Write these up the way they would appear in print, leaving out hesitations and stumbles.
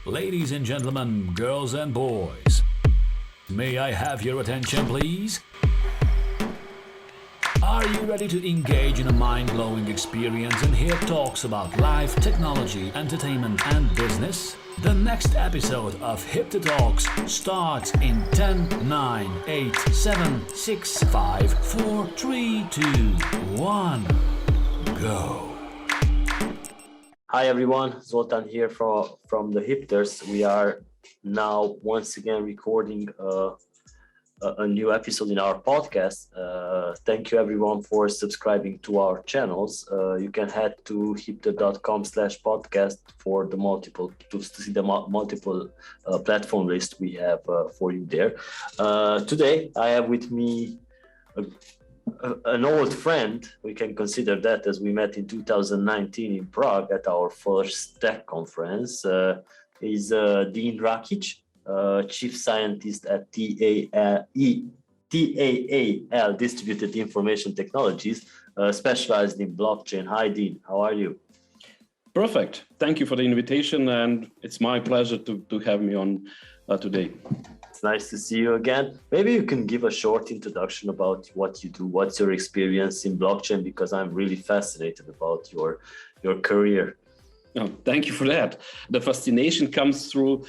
Ladies and gentlemen, girls and boys, may I have your attention, please? Are you ready to engage in a mind-blowing experience and hear talks about life, technology, entertainment, and business? The next episode of HIPTHER Talks starts in 10, 9, 8, 7, 6, 5, 4, 3, 2, 1, go. Hi everyone, Zoltan here from the HIPTHERs. We are now once again recording a new episode in our podcast. Thank you everyone for subscribing to our channels. You can head to hipther.com/podcast for the to see the multiple platform list we have for you there. Today I have with me an old friend. We can consider that, as we met in 2019 in Prague at our first tech conference. He's Dean Rakic, Chief Scientist at TAAL Distributed Information Technologies, specialized in blockchain. Hi Dean, how are you? Perfect. Thank you for the invitation, and it's my pleasure to have me on today. It's nice to see you again. Maybe you can give a short introduction about what you do, what's your experience in blockchain, because I'm really fascinated about your career. Oh, thank you for that. The fascination comes through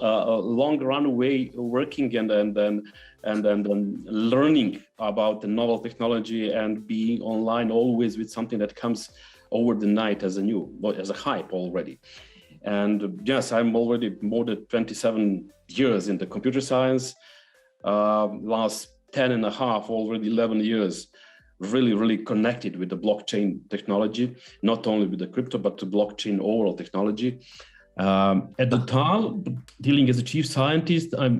a long runway working and learning about the novel technology and being online always with something that comes over the night as a hype already. And yes, I'm already more than 27 years in the computer science. Last 10 and a half, already 11 years, really connected with the blockchain technology, not only with the crypto, but the blockchain overall technology. At the TAAL, dealing as a chief scientist, I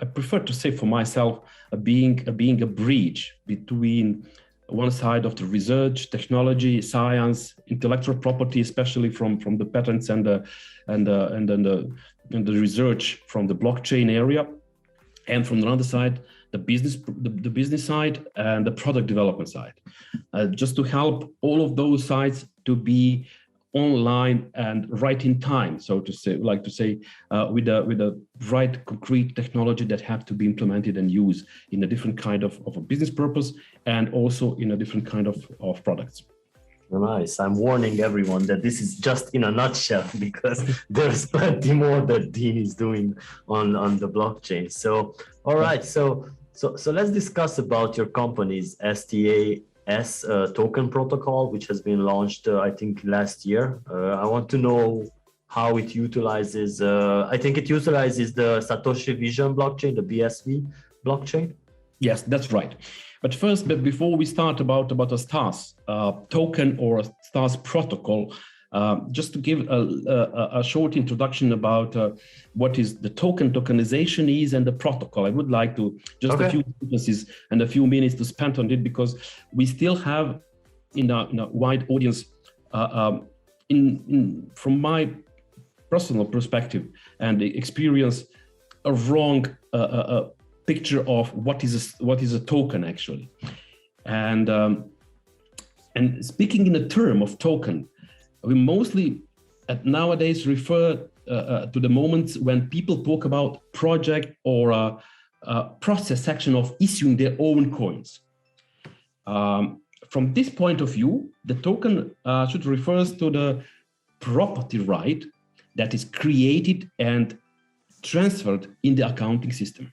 prefer to say for myself, being a bridge between one side of the research, technology, science, intellectual property, especially from the patents and the research from the blockchain area, and from the other side, the business side and the product development side, just to help all of those sides to be online and right in time, so to say, with the right concrete technology that have to be implemented and used in a different kind of a business purpose and also in a different kind of products. Nice. I'm warning everyone that this is just in a nutshell, because there's plenty more that Dean is doing on the blockchain. So, all right. So let's discuss about your company's STAS token protocol, which has been launched, I think, last year. I want to know how it utilizes. I think it utilizes the Satoshi Vision blockchain, the BSV blockchain. Yes, that's right. But first, before we start about a STAS token or a STAS protocol, just to give a short introduction about what is the tokenization is and the protocol. I would like to just a few sentences and a few minutes to spend on it, because we still have in a wide audience, from my personal perspective and the experience, a wrong picture of what is a token actually, and speaking in a term of token, we mostly nowadays refer to the moments when people talk about project or a process section of issuing their own coins. From this point of view, the token should refers to the property right that is created and transferred in the accounting system.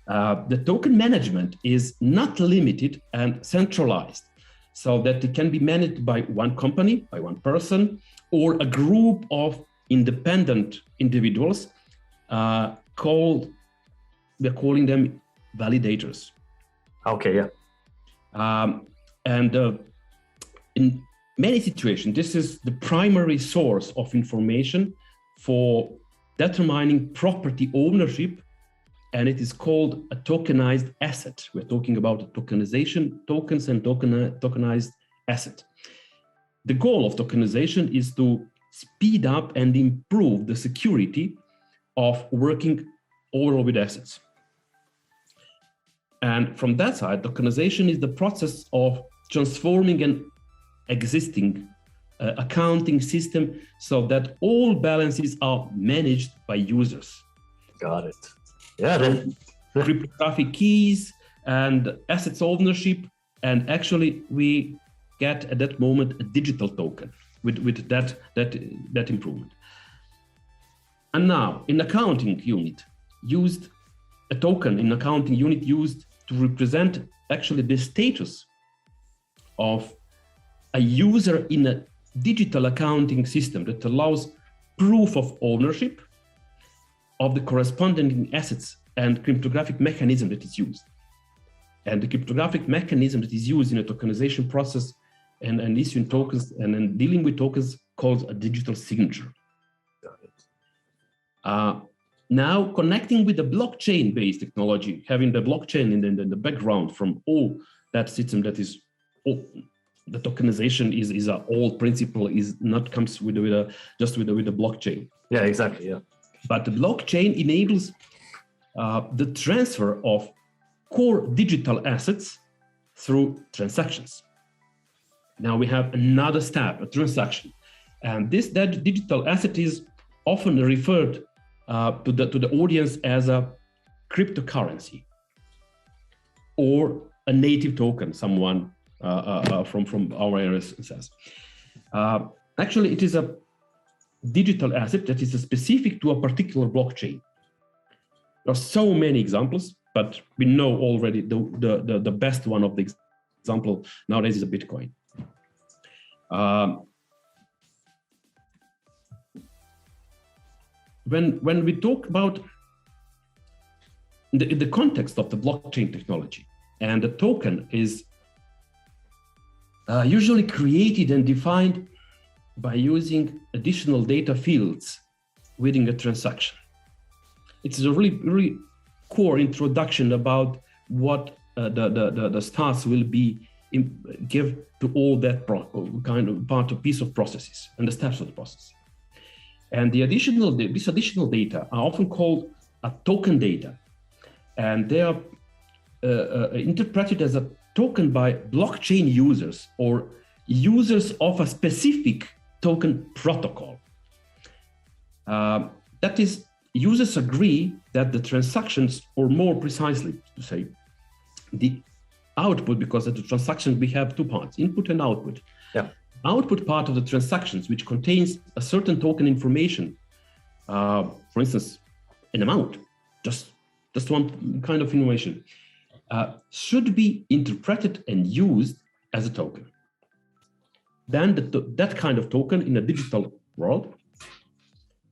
The token management is not limited and centralized, so that it can be managed by one company, by one person, or a group of independent individuals. We're calling them validators. Okay, yeah. In many situations, this is the primary source of information for determining property ownership, and it is called a tokenized asset. We're talking about tokenization, tokens and tokenized asset. The goal of tokenization is to speed up and improve the security of working overall with assets. And from that side, tokenization is the process of transforming an existing accounting system so that all balances are managed by users. Got it. Yeah. Cryptographic keys and assets ownership, and actually we get at that moment a digital token with that improvement. And now in accounting unit used a token in accounting unit used to represent actually the status of a user in a digital accounting system that allows proof of ownership of the corresponding assets and cryptographic mechanism that is used. And the cryptographic mechanism that is used in a tokenization process and issuing tokens and dealing with tokens called a digital signature. Got it. Now connecting with the blockchain-based technology, having the blockchain in the background from all that system that is all, the tokenization is a old principle, is not comes with the blockchain. Yeah, exactly. Yeah. But the blockchain enables the transfer of core digital assets through transactions. Now we have another step, a transaction, and that digital asset is often referred to the audience as a cryptocurrency or a native token. Someone from our area says. Actually, it is a digital asset that is specific to a particular blockchain. There are so many examples, but we know already the best one of the example nowadays is a Bitcoin. When we talk about the context of the blockchain technology, and the token is usually created and defined by using additional data fields within a transaction. It's a really core introduction about what the STAS will be give to all that piece of processes and the steps of the process. And this additional data are often called a token data, and they are interpreted as a token by blockchain users or users of a specific token protocol. That is, users agree that the transactions, or more precisely to say, the output, because at the transaction we have two parts, input and output. Yeah. Output part of the transactions, which contains a certain token information, for instance, an amount, just one kind of information, should be interpreted and used as a token. Then that kind of token in a digital world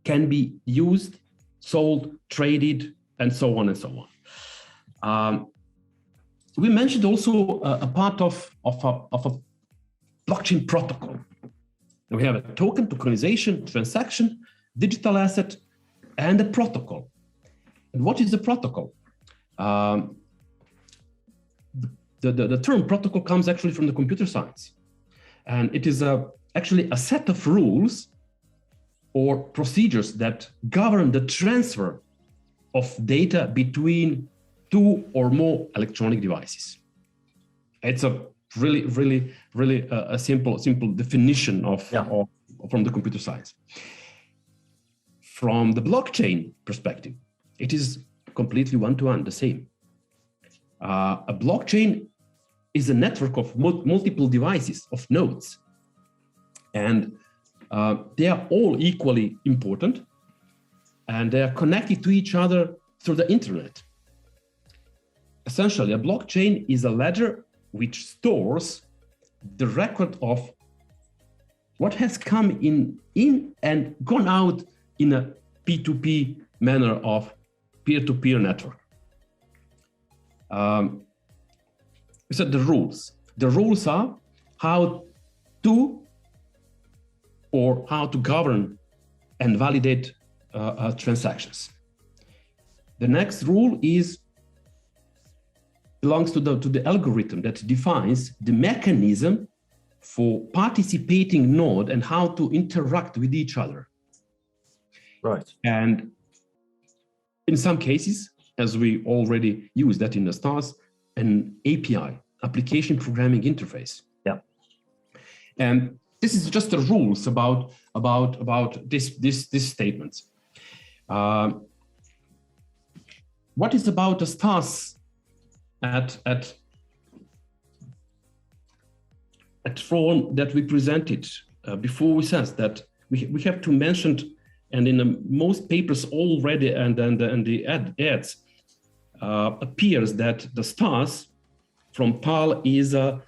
can be used, sold, traded, and so on and so on. We mentioned also a part of a blockchain protocol. We have a token, tokenization, transaction, digital asset, and a protocol. And what is the protocol? The term protocol comes actually from the computer science. And it is actually a set of rules or procedures that govern the transfer of data between two or more electronic devices. It's a really a simple definition from the computer science. From the blockchain perspective, it is completely one-to-one, the same. A blockchain is a network of multiple devices, of nodes, and they are all equally important, and they are connected to each other through the internet. Essentially, a blockchain is a ledger which stores the record of what has come in and gone out in a P2P manner of peer-to-peer network. So the rules. The rules are how to govern and validate transactions. The next rule belongs to the algorithm that defines the mechanism for participating node and how to interact with each other. Right. And in some cases, as we already use that in the STAS, an API, application programming interface. Yeah. And this is just the rules about this statements. What is about the STAS at Tron that we presented before? We said that we have to mention, and in the most papers already, and the ads appears that the STAS from TAAL is a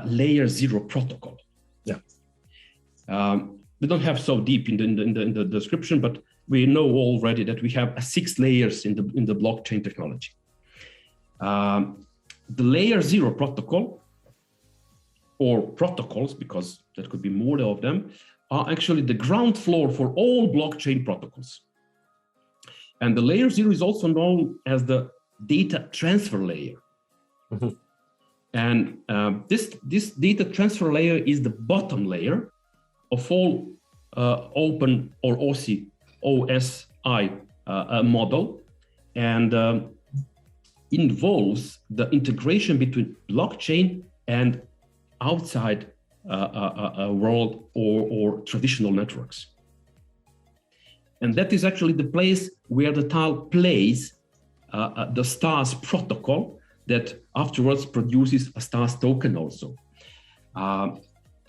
layer 0 protocol. Yeah. We don't have so deep in the description, but we know already that we have 6 layers in the blockchain technology. The layer 0 protocol, or protocols, because there could be more of them, are actually the ground floor for all blockchain protocols. And the layer 0 is also known as the data transfer layer. Mm-hmm. And this data transfer layer is the bottom layer of all open or OSI model, and involves the integration between blockchain and outside world or traditional networks. And that is actually the place where the TAAL plays the STAS protocol that afterwards produces a STAS token also.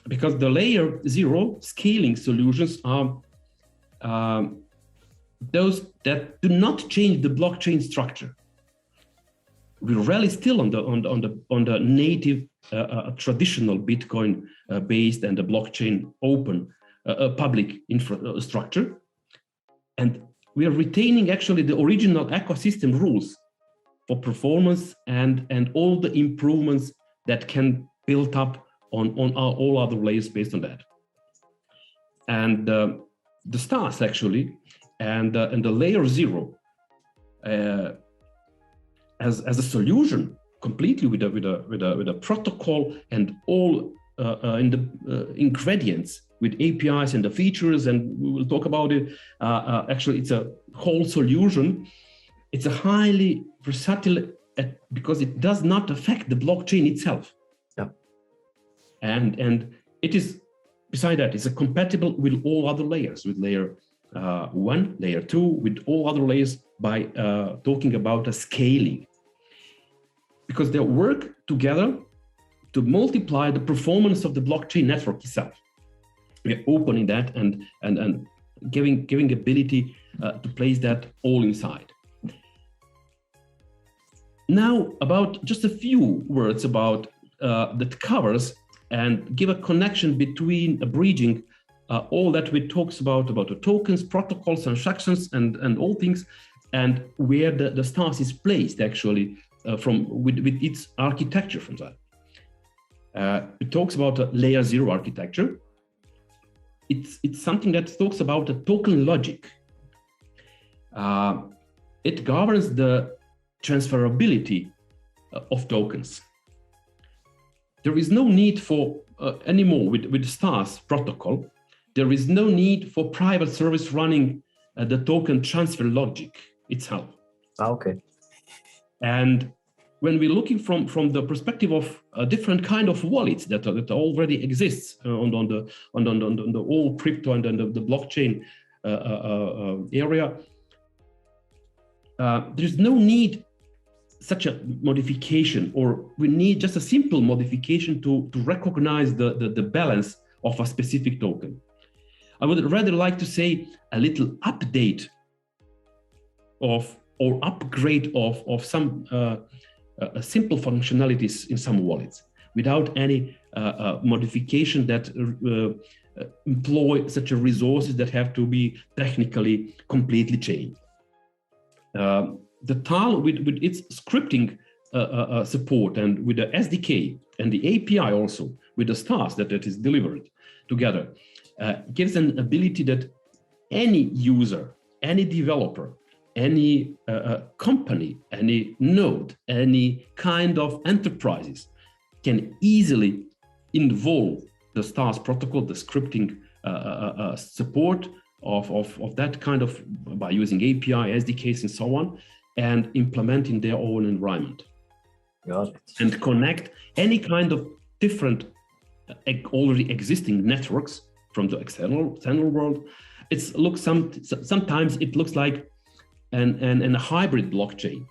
Because the layer 0 scaling solutions are those that do not change the blockchain structure. We rely still on the native traditional Bitcoin based and the blockchain open public infrastructure, and we are retaining actually the original ecosystem rules for performance and all the improvements that can build up on all other layers based on that. And the STAS actually and the layer 0 as a solution completely with a protocol and all in the ingredients with APIs and the features, and we will talk about it. Actually, it's a whole solution. It's a highly versatile because it does not affect the blockchain itself. Yeah. And it is, beside that, it's compatible with all other layers, with layer 1, layer 2, with all other layers by talking about a scaling. Because they work together to multiply the performance of the blockchain network itself. We're opening that and giving ability to place that all inside. Now, about just a few words about that covers and give a connection between a bridging all that we talks about the tokens, protocols, transactions, and all things, and where the STAS is placed actually with its architecture from that. It talks about a layer 0 architecture. It's something that talks about the token logic. It governs the transferability of tokens. There is no need for anymore with STAS protocol. There is no need for private service running the token transfer logic itself. Okay. And when we're looking from the perspective of a different kind of wallets that already exists on the all crypto and the blockchain area, there's no need such a modification, or we need just a simple modification to recognize the balance of a specific token. I would rather like to say a little update of or upgrade of some simple functionalities in some wallets without any modification that employ such a resources that have to be technically completely changed. The TAAL with its scripting support and with the SDK and the API also with the STAS that is delivered together gives an ability that any user, any developer, any company, any node, any kind of enterprises can easily involve the STAS protocol, the scripting support of that kind of, by using API, SDKs, and so on, and implementing their own environment. Got it. And connect any kind of different already existing networks from the external world. Sometimes it looks like a hybrid blockchain,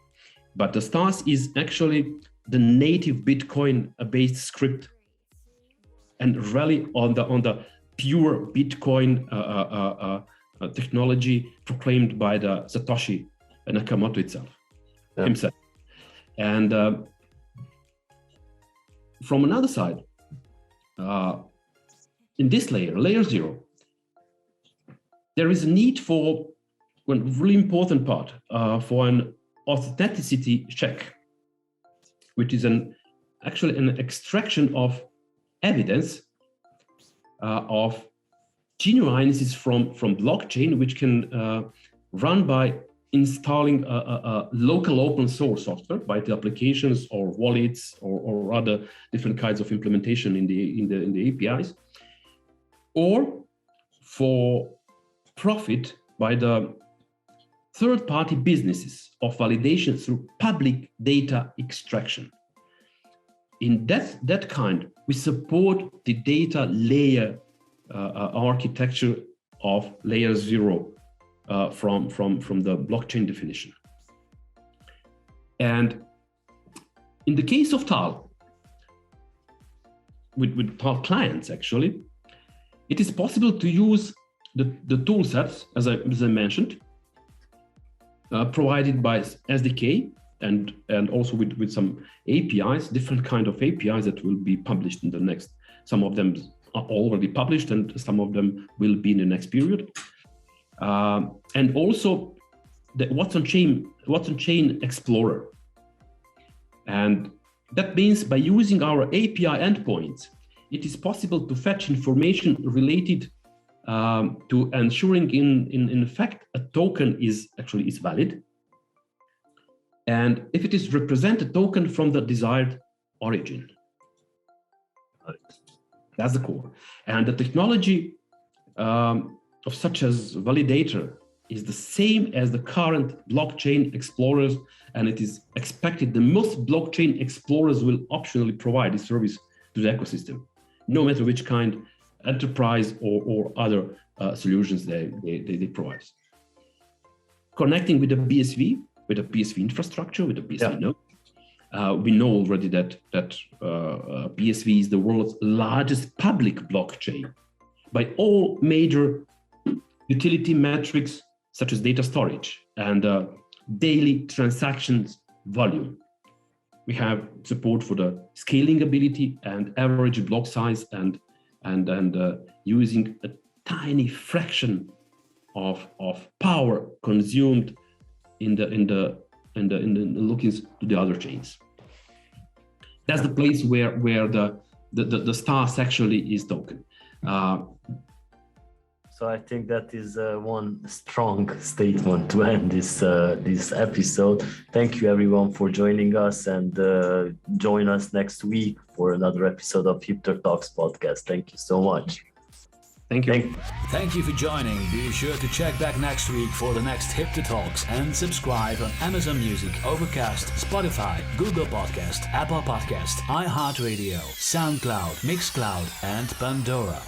but the STAS is actually the native Bitcoin-based script, and really on the pure Bitcoin technology proclaimed by the Satoshi Nakamoto himself. And from another side, in this layer 0, there is a need for one really important part for an authenticity check, which is actually an extraction of evidence of genuineness from blockchain, which can run by installing a local open source software by the applications or wallets or other different kinds of implementation in the APIs, or for profit by the third-party businesses of validation through public data extraction. In that kind, we support the data layer architecture of layer 0 from the blockchain definition. And in the case of TAAL, with TAAL clients actually, it is possible to use the tool sets, as I mentioned, provided by SDK and also with some APIs, different kind of APIs that will be published in the next. Some of them are already published and some of them will be in the next period. And also the what's on chain Explorer. And that means by using our API endpoints, it is possible to fetch information related to ensuring in fact a token is valid, and if it is represent a token from the desired origin. That's the core. And the technology of such as validator is the same as the current blockchain explorers, and it is expected the most blockchain explorers will optionally provide this service to the ecosystem, no matter which kind enterprise or other solutions they provide. Connecting with the BSV, with the BSV infrastructure, with the BSV node, we know already that BSV is the world's largest public blockchain by all major utility metrics such as data storage and daily transactions volume. We have support for the scaling ability and average block size and using a tiny fraction of power consumed in the looking to the other chains. That's the place where the STAS actually is token. So I think that is one strong statement to end this episode. Thank you everyone for joining us, and join us next week for another episode of HIPTHER Talks podcast. Thank you so much. Thank you. Thank you for joining. Be sure to check back next week for the next HIPTHER Talks and subscribe on Amazon Music, Overcast, Spotify, Google Podcast, Apple Podcast, iHeartRadio, SoundCloud, Mixcloud, and Pandora.